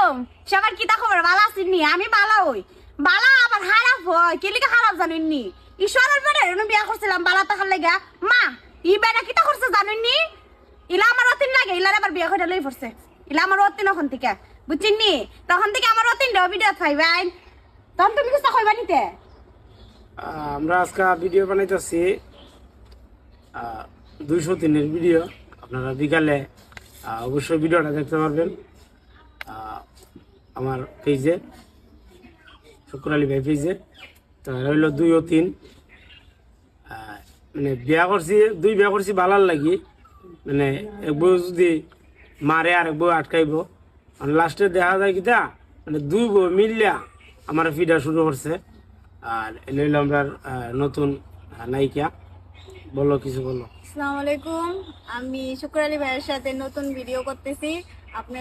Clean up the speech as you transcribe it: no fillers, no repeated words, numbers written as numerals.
আলাইকুম। সবার কিতা খবর? ভালো আছেন নি? আমি ভালো হই। বালা আবার খারাপ হয়, কি লিখা খারাপ জানেন নি? ঈশ্বরের বেড়ে বিয়া করছিলাম বালা টাকার লেগা। মা ই বেড়া কিতা করছে জানেন নি? ইলা আমার অতিন লাগে, ইলার আবার বিয়া করে লই পড়ছে। ইলা আমার অতিন ওখান থেকে, বুঝছেন নি? তখন থেকে আমার অতিন দেও ভিডিও খাইবাই। তখন তুমি কিছু কইবা নিতে? আমরা আজকে ভিডিও বানাইতেছি 203-এর ভিডিও। আপনারা বিকালে অবশ্যই ভিডিওটা দেখতে পারবেন আমার পেজে, শুক্র আলী ভাই পেজে। তো রইল 2 ও 3, মানে বিয়া করছি ভালার লাগি, মানে এক বউ যদি মারে আর এক বউ আটকাইব, লাস্টে দেখা যায় কিটা মানে 2 বউ মিললা আমার ভিডিও শুরু করছে। আর এনে হইলো আমরা নতুন নায়িকা। বলো, কিছু বলো। আসসালামু আলাইকুম, আমি শুক্র আলী ভাইয়ের সাথে নতুন ভিডিও করতেছি। আপনার